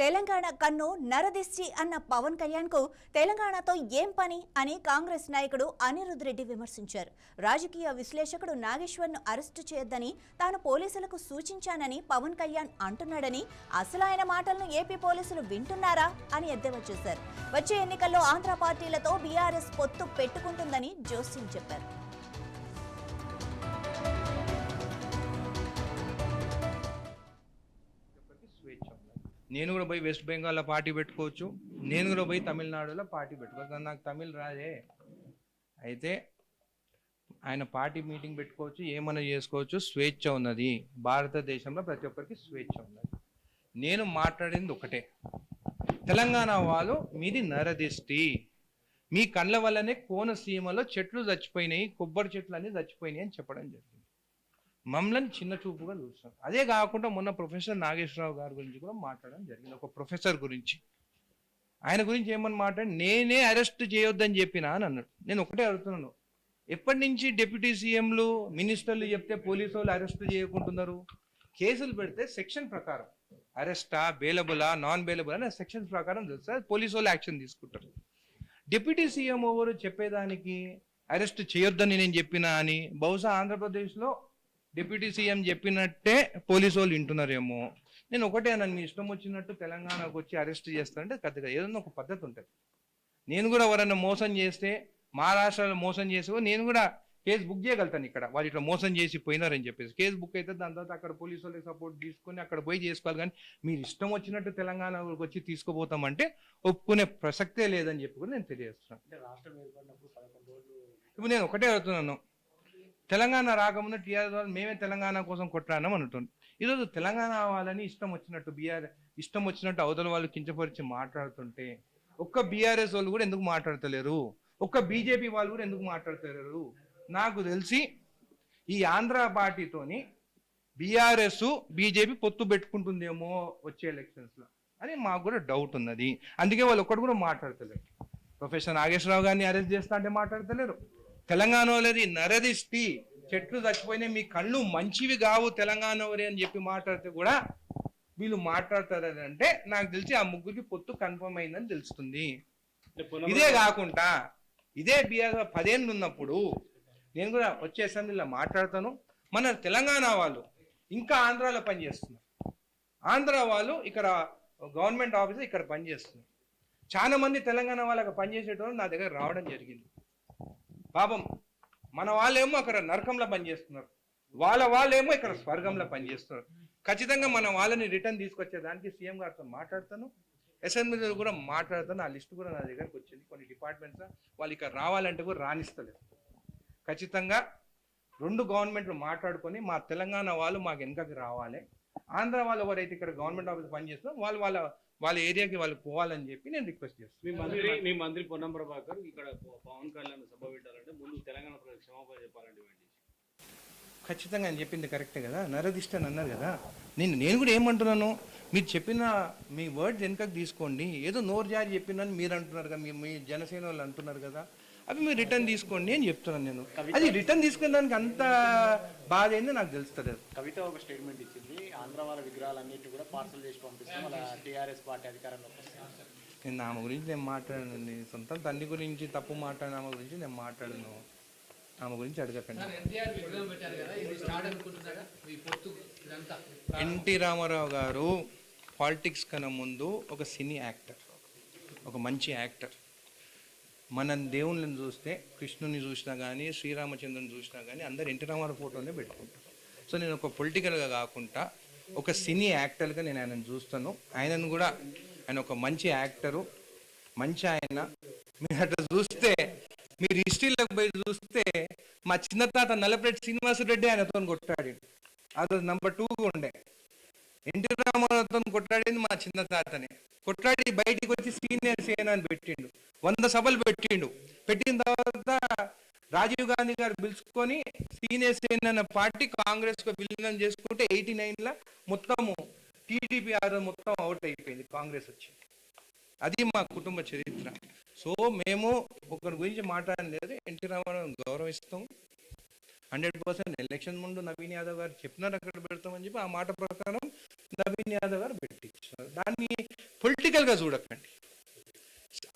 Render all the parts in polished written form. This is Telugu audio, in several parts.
తెలంగాణ కన్ను నరదిష్టి అన్న పవన్ కళ్యాణ్ కు తెలంగాణతో ఏం పని అని కాంగ్రెస్ నాయకుడు అనిరుద్ రెడ్డి విమర్శించారు. రాజకీయ విశ్లేషకుడు నాగేశ్వర్ను అరెస్టు చేయొద్దని తాను పోలీసులకు సూచించానని పవన్ కళ్యాణ్ అంటున్నాడని, అసలు ఆయన మాటలను ఏపీ పోలీసులు వింటున్నారా అని ఎద్దేవా చేశారు. వచ్చే ఎన్నికల్లో ఆంధ్ర పార్టీలతో బీఆర్ఎస్ పొత్తు పెట్టుకుంటుందని జోస్యం చెప్పారు. నేను కూడా పోయి వెస్ట్ బెంగాల్లో పార్టీ పెట్టుకోవచ్చు, నేను కూడా పోయి తమిళనాడులో పార్టీ పెట్టుకోవచ్చు. నాకు తమిళ్ రాదే. అయితే ఆయన పార్టీ మీటింగ్ పెట్టుకోవచ్చు, ఏమైనా చేసుకోవచ్చు, స్వేచ్ఛ ఉన్నది. భారతదేశంలో ప్రతి ఒక్కరికి స్వేచ్ఛ ఉన్నది. నేను మాట్లాడింది ఒకటే, తెలంగాణ వాళ్ళు మీది నరదిష్టి, మీ కళ్ళ వల్లనే కోనసీమలో చెట్లు చచ్చిపోయినాయి, కొబ్బరి చెట్లు అన్నీ చచ్చిపోయినాయి అని చెప్పడం జరిగింది. మమ్మల్ని చిన్న చూపుగా చూస్తాం. అదే కాకుండా మొన్న ప్రొఫెసర్ నాగేశ్వరరావు గారి గురించి కూడా మాట్లాడడం జరిగింది. ఒక ప్రొఫెసర్ గురించి, ఆయన గురించి ఏమని మాట్లాడి, నేనే అరెస్ట్ చేయొద్దని చెప్పినా అని అన్నాడు. నేను ఒకటే అడుగుతున్నాను, ఎప్పటి నుంచి డిప్యూటీ సీఎంలు మినిస్టర్లు చెప్తే పోలీసు వాళ్ళు అరెస్ట్ చేయకుంటున్నారు? కేసులు పెడితే సెక్షన్ ప్రకారం అరెస్టా, బెయిలబులా, నాన్ బెయిలబుల్ అనే సెక్షన్ ప్రకారం తెలుస్తుంది, పోలీసు వాళ్ళు యాక్షన్ తీసుకుంటారు. డిప్యూటీ సీఎం ఎవరు చెప్పేదానికి అరెస్ట్ చేయొద్దని నేను చెప్పినా అని? బహుశా ఆంధ్రప్రదేశ్లో డిప్యూటీ సీఎం చెప్పినట్టే పోలీసు వాళ్ళు వింటున్నారేమో. నేను ఒకటే, నన్ను ఇష్టం వచ్చినట్టు తెలంగాణకు వచ్చి అరెస్ట్ చేస్తానంటే కరెక్ట్గా ఏదన్నా ఒక పద్ధతి ఉంటుంది. నేను కూడా ఎవరన్నా మోసం చేస్తే, మహారాష్ట్రలో మోసం చేసి నేను కూడా కేసు బుక్ చేయగలుగుతాను. ఇక్కడ వాళ్ళు ఇట్లా మోసం చేసి పోయినారని చెప్పేసి కేసు బుక్ అయితే దాని తర్వాత అక్కడ పోలీసు వాళ్ళకి సపోర్ట్ తీసుకొని అక్కడ పోయి చేసుకోవాలి. కానీ మీరు ఇష్టం వచ్చినట్టు తెలంగాణకు వచ్చి తీసుకుపోతామంటే ఒప్పుకునే ప్రసక్తే లేదని చెప్పి కూడా నేను తెలియజేస్తున్నాను. ఇప్పుడు నేను ఒకటే అడుగుతున్నాను, తెలంగాణ రాకముందు టీఆర్ఎస్ వాళ్ళు మేమే తెలంగాణ కోసం కొట్లాడినాం అంటుంది. ఈరోజు తెలంగాణ వాళ్ళని ఇష్టం వచ్చినట్టు ఇష్టం వచ్చినట్టు అవతల వాళ్ళు కించపరిచి మాట్లాడుతుంటే, ఒక్క బీఆర్ఎస్ వాళ్ళు కూడా ఎందుకు మాట్లాడతలేరు? ఒక్క బీజేపీ వాళ్ళు కూడా ఎందుకు మాట్లాడతలేరు? నాకు తెలిసి ఈ ఆంధ్ర పార్టీతోని బీఆర్ఎస్ బీజేపీ పొత్తు పెట్టుకుంటుందేమో వచ్చే ఎలక్షన్స్లో అని మాకు కూడా డౌట్ ఉన్నది. అందుకే వాళ్ళు ఒక్కడు కూడా మాట్లాడతలేరు. ప్రొఫెసర్ నాగేశ్వరరావు గారిని అరెస్ట్ చేస్తా అంటే మాట్లాడతలేరు. తెలంగాణ వాళ్ళది నరదిష్టి, చెట్లు చచ్చిపోయినాయి, మీ కళ్ళు మంచివి కావు తెలంగాణ వారి అని చెప్పి మాట్లాడితే కూడా వీళ్ళు మాట్లాడతారని అంటే నాకు తెలిసి ఆ ముగ్గురికి పొత్తు కన్ఫర్మ్ అయిందని తెలుస్తుంది. ఇదే కాకుండా ఇదే బీఆర్ 10 ఏళ్ళు ఉన్నప్పుడు నేను కూడా వచ్చే అసెంబ్లీలో మాట్లాడతాను. మన తెలంగాణ వాళ్ళు ఇంకా ఆంధ్రాలో పనిచేస్తున్నారు, ఆంధ్ర వాళ్ళు ఇక్కడ గవర్నమెంట్ ఆఫీసర్ ఇక్కడ పనిచేస్తున్నారు. చాలా మంది తెలంగాణ వాళ్ళకి పనిచేసేటోళ్ళు నా దగ్గర రావడం జరిగింది. పాపం మన వాళ్ళేమో అక్కడ నరకంలో పనిచేస్తున్నారు, వాళ్ళేమో ఇక్కడ స్వర్గంలో పనిచేస్తున్నారు. ఖచ్చితంగా మన వాళ్ళని రిటర్న్ తీసుకొచ్చేదానికి సీఎం గారితో మాట్లాడతాను, అసెంబ్లీలో కూడా మాట్లాడతాను. ఆ లిస్టు కూడా నా దగ్గరకు వచ్చింది. కొన్ని డిపార్ట్మెంట్స్ వాళ్ళు ఇక్కడ రావాలంటే కూడా రాణిస్తలేదు. ఖచ్చితంగా 2 గవర్నమెంట్లు మాట్లాడుకొని మా తెలంగాణ వాళ్ళు మాకు వెనకకి రావాలి, ఆంధ్ర వాళ్ళు ఎవరైతే ఇక్కడ గవర్నమెంట్ ఆఫీస్ పనిచేస్తున్నారో వాళ్ళ ఏరియాకి వాళ్ళు పోవాలని చెప్పి నేను రిక్వెస్ట్ చేస్తాను. మీ మంత్రి పొన్నం ప్రభాకర్ ఇక్కడ పవన్ కళ్యాణ్ సభ పెట్టాలంటే ముందు తెలంగాణ ప్రజలకు క్షమాపణ చెప్పాలంటే ఖచ్చితంగా ఆయన చెప్పింది కరెక్టే కదా, నరదిష్టి అని అన్నారు కదా. నేను కూడా ఏమంటున్నాను, మీరు చెప్పిన మీ వర్డ్స్ వెనకకి తీసుకోండి. ఏదో నోరు జారి చెప్పినని మీరు అంటున్నారు కదా, మీ జనసేన వాళ్ళు అంటున్నారు కదా, అవి మీరు రిటర్న్ తీసుకోండి అని చెప్తున్నాను. నేను అది రిటర్న్ తీసుకునే దానికి అంత బాధ ఏందో నాకు తెలుస్తుంది. కవిత ఒక స్టేట్మెంట్ ఇచ్చింది, ఆంధ్ర వాళ్ళ విగ్రహాలన్నింటి కూడా పార్సల్ చేసి పంపిస్తాం, అలా టీఆర్ఎస్ పార్టీ అధికారంలోకి వస్తుంది. నేను ఆమె గురించి నేను మాట్లాడానండి. సొంత తండ్రి గురించి తప్పు మాట్లాడిన ఆమె గురించి నేను మాట్లాడను. ఆమె గురించి అడగకండి. ఎన్టీ రామారావు గారు పాలిటిక్స్ కన్నా ముందు ఒక సినీ యాక్టర్, ఒక మంచి యాక్టర్. మన దేవుళ్ళని చూస్తే కృష్ణుని చూసినా కానీ, శ్రీరామచంద్రుని చూసినా కానీ అందరు ఎన్టీ రామారావు ఫోటోనే పెట్టుకుంటారు. సో నేను ఒక పొలిటికల్గా కాకుండా ఒక సినీ యాక్టర్గా నేను ఆయనను చూస్తాను. ఆయనను కూడా ఆయన ఒక మంచి యాక్టరు, మంచి ఆయన. మీరు అట్లా చూస్తే, మీరు హిస్టరీలోకి పోయి చూస్తే మా చిన్న తాత నల్లపరెడ్డి శ్రీనివాసరెడ్డి ఆయనతో కొట్టాడు. అది నెంబర్ 2గా ఉండే. ఎన్టీ రామారావుతో కొట్లాడింది మా చిన్న తాతనే. కొట్లాడి బయటికి వచ్చి సీనియర్ సేన అని పెట్టిండు, 100 సభలు పెట్టిండు. పెట్టిన తర్వాత రాజీవ్ గాంధీ గారు పిలుచుకొని సీనియర్ సేన అనే పార్టీ కాంగ్రెస్కు విలీనం చేసుకుంటే 89లో మొత్తము టీడీపీ మొత్తం అవుట్ అయిపోయింది, కాంగ్రెస్ వచ్చింది. అది మా కుటుంబ చరిత్ర. సో మేము ఒకరి గురించి మాట్లాడలేదు, ఎన్టీ రామారావుని గౌరవిస్తాం. 100% ఎలక్షన్ ముందు నవీన్ యాదవ్ గారు చెప్పినారు అక్కడ పెడతామని చెప్పి ఆ మాట ప్రకారం నవీన్ యాదవ్ గారు పెట్టించారు. దాన్ని పొలిటికల్గా చూడకండి.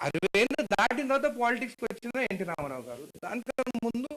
60 ఏళ్ళు దాటిన తర్వాత పాలిటిక్స్కి వచ్చిన ఎన్టీ రామారావు గారు, దానికన్నా ముందు